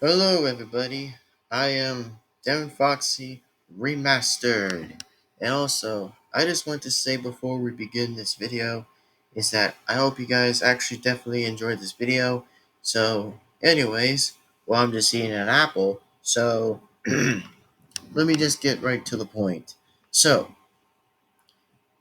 Hello, everybody. I am Devin-Foxy Remastered. And also, I just want to say before we begin this video is that I hope you guys actually definitely enjoyed this video. So, anyways, well, I'm just eating an apple. So, let me just get right to the point. So,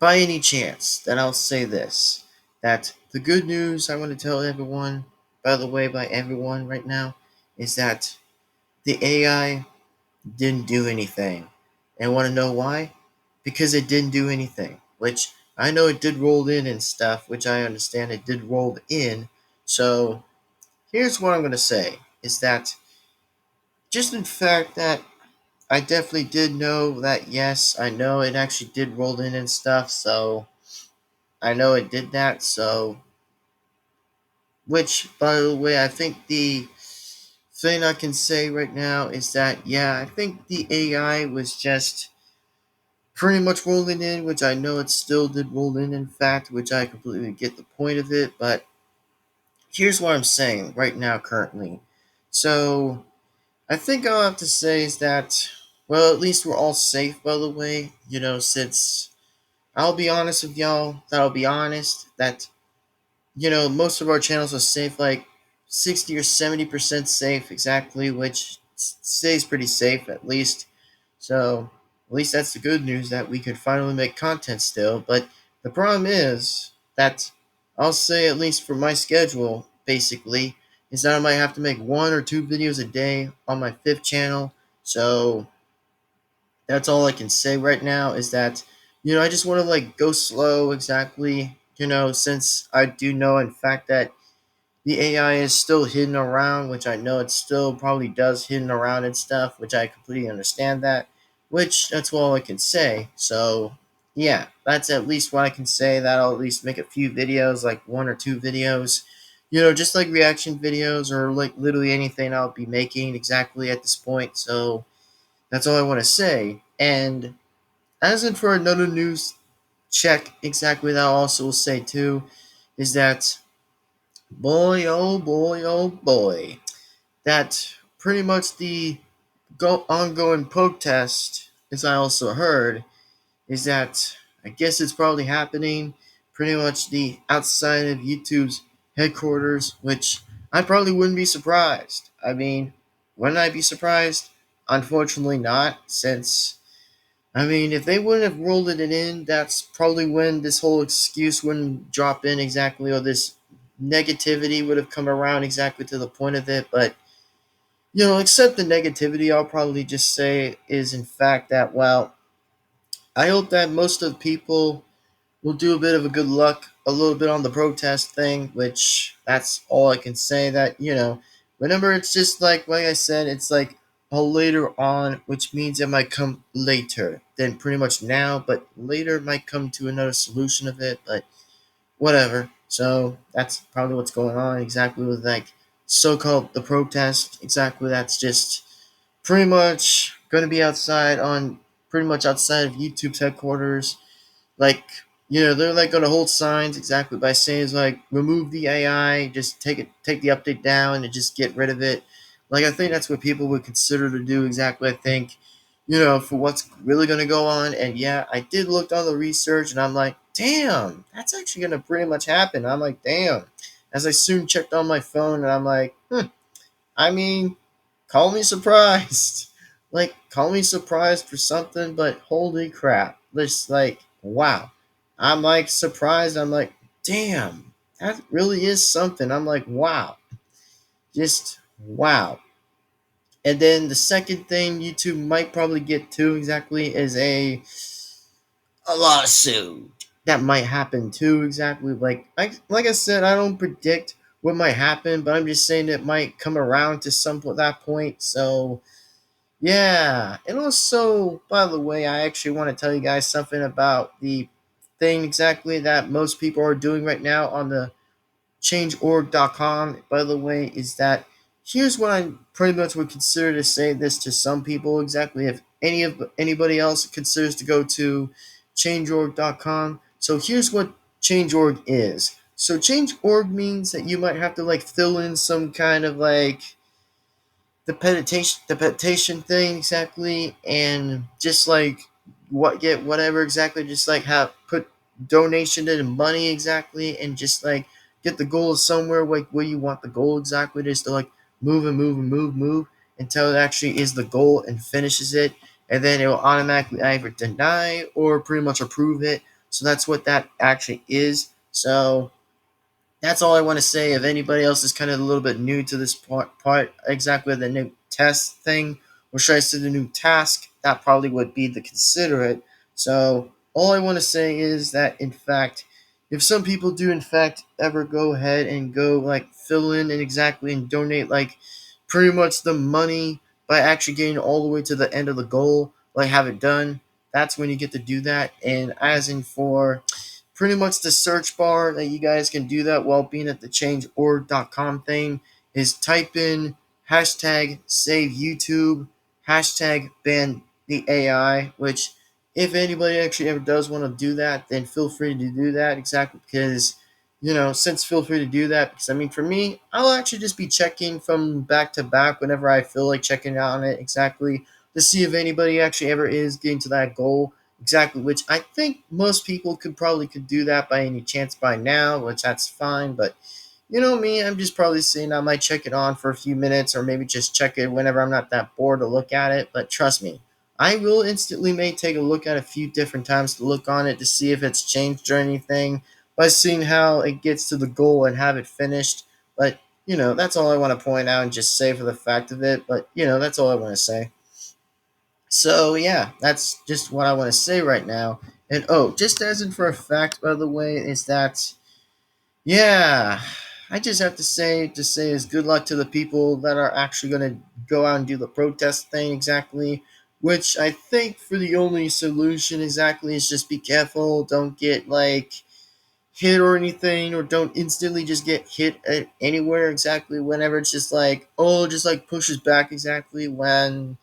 by any chance, then I'll say this, that the good news I want to tell everyone, by the way, by everyone right now, is that the AI didn't do anything. And want to know why? Because it didn't do anything. Which I know it did roll in and stuff, which I understand it did roll in. So here's what I'm going to say is that just in fact that I definitely did know that, yes, I know it actually did roll in and stuff. So I know it did that. So, which, by the way, I think the thing I can say right now is that, yeah, I think the AI was just pretty much rolling in, which I know it still did roll in fact, which I completely get the point of it, but here's what I'm saying right now, currently. So, I think all I have to say is that, well, at least we're all safe, by the way, since I'll be honest with y'all, that'll be honest, that, most of our channels are safe, like 60 or 70% safe, exactly, which stays pretty safe, at least. So, at least that's the good news that we could finally make content still. But the problem is that I'll say, at least for my schedule, basically, is that I might have to make 1 or 2 videos a day on my 5th channel. So, that's all I can say right now is that, I just want to like go slow, exactly, since I do know, in fact, that the AI is still hidden around, which I know it still probably does hidden around and stuff, which I completely understand that, which that's all I can say. So, yeah, that's at least what I can say. That I'll at least make a few videos, like 1 or 2 videos, just like reaction videos or like literally anything I'll be making exactly at this point. So, that's all I want to say. And as in for another news check, exactly that I also will say too, is that boy, oh boy, that pretty much the ongoing protest, as I also heard, is that I guess it's probably happening pretty much the outside of YouTube's headquarters, which I probably wouldn't be surprised. I mean, wouldn't I be surprised? Unfortunately not, since I mean, if they wouldn't have rolled it in, that's probably when this whole excuse wouldn't drop in exactly, or this negativity would have come around exactly to the point of it. But, except the negativity, I'll probably just say is in fact that, well, I hope that most of the people will do a bit of a good luck, a little bit on the protest thing, which that's all I can say. That, remember, it's just like I said, it's like a later on, which means it might come later than pretty much now, but later might come to another solution of it, but whatever. So that's probably what's going on exactly with like so-called the protest. Exactly, that's just pretty much going to be outside on pretty much outside of YouTube's headquarters, like, they're like gonna hold signs exactly by saying it's like remove the AI, just take the update down and just get rid of it. Like, I think that's what people would consider to do exactly, I think, for what's really gonna go on. And yeah, I did look on the research and I'm like, damn, that's actually gonna pretty much happen. I'm like, damn. As I soon checked on my phone and I'm like, I mean, call me surprised. Like, call me surprised for something, but holy crap. Just like, wow. I'm like surprised. I'm like, damn, that really is something. I'm like, wow. Just wow. And then the second thing YouTube might probably get to exactly is a lawsuit. That might happen too, exactly. Like I said, I don't predict what might happen, but I'm just saying it might come around to that point. So yeah, and also, by the way, I actually want to tell you guys something about the thing exactly that most people are doing right now on the changeorg.com. By the way, is that here's what I pretty much would consider to say this to some people exactly. If anybody else considers to go to changeorg.com, so here's what change.org is. So change.org means that you might have to like fill in some kind of like the petition thing exactly, and just like what get whatever exactly, just like have put donation in money exactly, and just like get the goal somewhere like where you want the goal exactly, just to like move and move and move until it actually is the goal and finishes it, and then it will automatically either deny or pretty much approve it. So that's what that actually is. So that's all I want to say. If anybody else is kind of a little bit new to this part exactly the new test thing, or should I say the new task, that probably would be the considerate. So all I want to say is that, in fact, if some people do, in fact, ever go ahead and go like fill in and exactly and donate like pretty much the money by actually getting all the way to the end of the goal, like have it done, that's when you get to do that. And as in for pretty much the search bar that you guys can do that while being at the change.org.com thing is type in hashtag save YouTube, hashtag ban the AI, which if anybody actually ever does want to do that, then feel free to do that exactly because, since feel free to do that because I mean, for me, I'll actually just be checking from back to back whenever I feel like checking on it exactly to see if anybody actually ever is getting to that goal. Exactly, which I think most people could do that by any chance by now, which that's fine. But you know me, I'm just probably saying I might check it on for a few minutes or maybe just check it whenever I'm not that bored to look at it. But trust me, I will instantly may take a look at a few different times to look on it to see if it's changed or anything by seeing how it gets to the goal and have it finished. But that's all I want to point out and just say for the fact of it. But that's all I want to say. So yeah, that's just what I want to say right now. And oh, just as in for a fact, by the way, is that yeah, I just have to say is good luck to the people that are actually gonna go out and do the protest thing exactly. Which I think for the only solution exactly is just be careful, don't get like hit or anything, or don't instantly just get hit at anywhere exactly whenever it's just like just like pushes back exactly when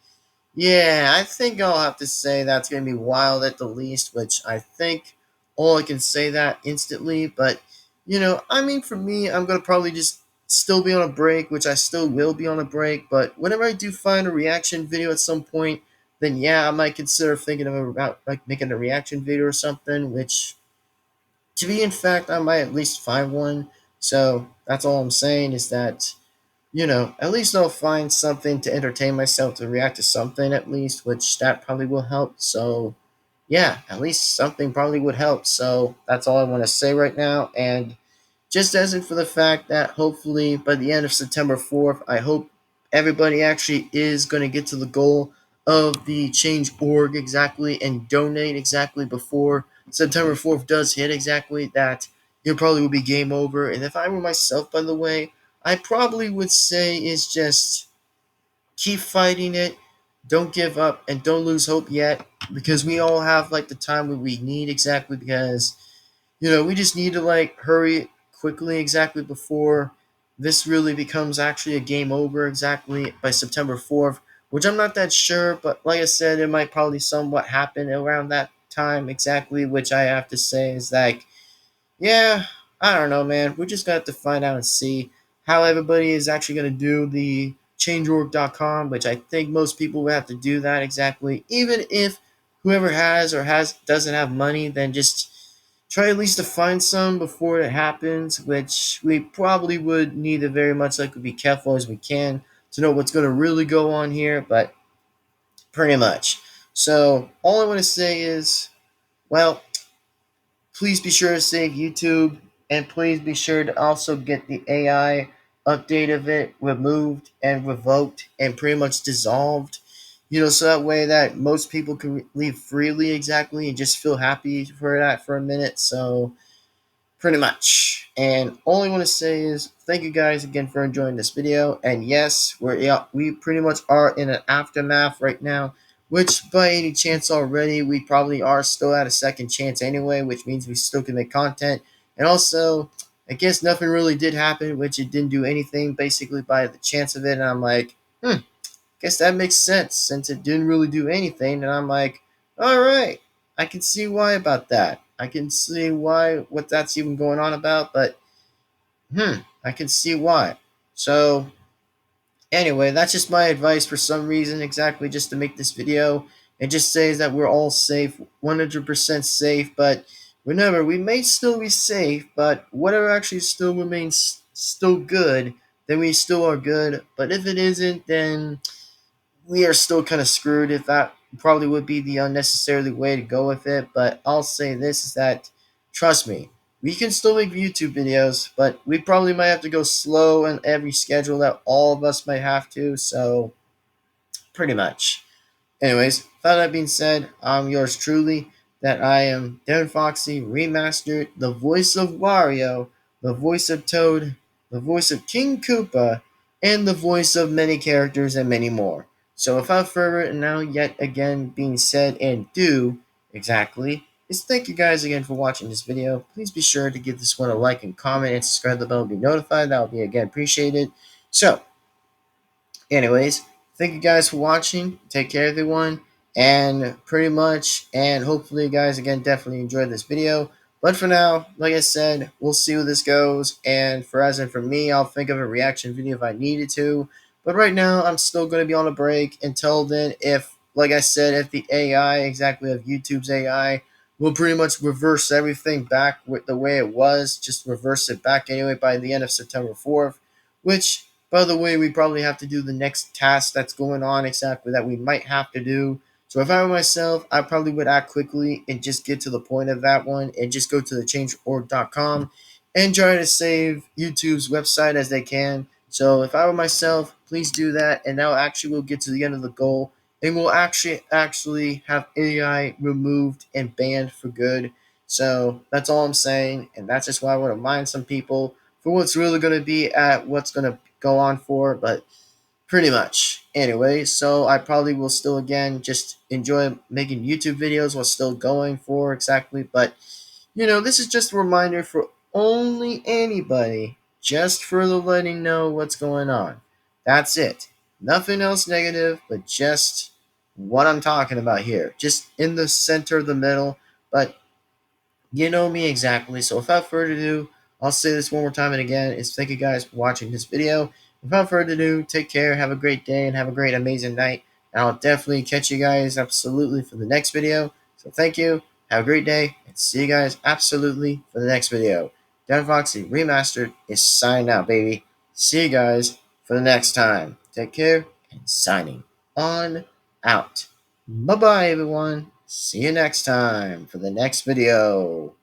yeah, I think I'll have to say that's going to be wild at the least, which I think all I can say that instantly. But, I mean, for me, I'm going to probably just still be on a break, which I still will be on a break. But whenever I do find a reaction video at some point, then yeah, I might consider thinking about like making a reaction video or something, which to be in fact, I might at least find one. So that's all I'm saying is that at least I'll find something to entertain myself to react to something at least, which that probably will help. So, yeah, at least something probably would help. So, that's all I want to say right now. And just as in for the fact that hopefully by the end of September 4th, I hope everybody actually is going to get to the goal of the change org exactly and donate exactly before September 4th does hit exactly that it probably will be game over. And if I were myself, by the way, I probably would say is just keep fighting it, don't give up, and don't lose hope yet because we all have like the time we need exactly because we just need to like hurry quickly exactly before this really becomes actually a game over exactly by September 4th, which I'm not that sure, but like I said, it might probably somewhat happen around that time exactly, which I have to say is like, yeah, I don't know, man. We just got to find out and see how everybody is actually going to do the changeorg.com, which I think most people will have to do that exactly. Even if whoever has or has doesn't have money, then just try at least to find some before it happens, which we probably would need to very much like to be careful as we can to know what's going to really go on here, but pretty much. So all I want to say is, well, please be sure to save YouTube, and please be sure to also get the AI update of it removed and revoked and pretty much dissolved. So that way that most people can leave freely exactly and just feel happy for that for a minute. So pretty much. And all I want to say is thank you guys again for enjoying this video. And yes, we pretty much are in an aftermath right now, which by any chance already, we probably are still at a second chance anyway, which means we still can make content. And also, I guess nothing really did happen, which it didn't do anything basically by the chance of it. And I'm like, guess that makes sense since it didn't really do anything. And I'm like, all right, I can see why about that. I can see why what that's even going on about, but I can see why. So Anyway, that's just my advice for some reason, exactly just to make this video. It just says that we're all safe, 100% safe, but remember, we may still be safe, but whatever actually still remains still good, then we still are good. But if it isn't, then we are still kind of screwed. If that probably would be the unnecessarily way to go with it. But I'll say this is that, trust me, we can still make YouTube videos, but we probably might have to go slow in every schedule that all of us might have to. So, pretty much. Anyways, with that being said, I'm yours truly. That I am Devin-Foxy, remastered, the voice of Wario, the voice of Toad, the voice of King Koopa, and the voice of many characters and many more. So without further now yet again being said and do exactly, is thank you guys again for watching this video. Please be sure to give this one a like and comment and subscribe to the bell to be notified. That would be again appreciated. So, anyways, thank you guys for watching. Take care, everyone. And pretty much, and hopefully, you guys again definitely enjoyed this video. But for now, like I said, we'll see where this goes. And for me, I'll think of a reaction video if I needed to. But right now, I'm still going to be on a break. Until then, if, like I said, if the AI, exactly of YouTube's AI, will pretty much reverse everything back with the way it was, just reverse it back anyway by the end of September 4th, which, by the way, we probably have to do the next task that's going on exactly that we might have to do. So if I were myself, I probably would act quickly and just get to the point of that one and just go to the change.org.com and try to save YouTube's website as they can. So if I were myself, please do that, and now actually we'll get to the end of the goal, and we'll actually have AI removed and banned for good. So that's all I'm saying, and that's just why I want to remind some people for what's really going to be at what's going to go on for, but pretty much. Anyway, so I probably will still again just enjoy making YouTube videos while still going for exactly, but this is just a reminder for only anybody, just for the letting know what's going on. That's it. Nothing else negative, but just what I'm talking about here. Just in the center of the middle, but you know me exactly. So without further ado, I'll say this one more time and again, is thank you guys for watching this video. Without further ado, take care, have a great day, and have a great, amazing night. And I'll definitely catch you guys absolutely for the next video. So thank you, have a great day, and see you guys absolutely for the next video. Devin-Foxy Remastered is signing out, baby. See you guys for the next time. Take care, and signing on out. Bye-bye, everyone. See you next time for the next video.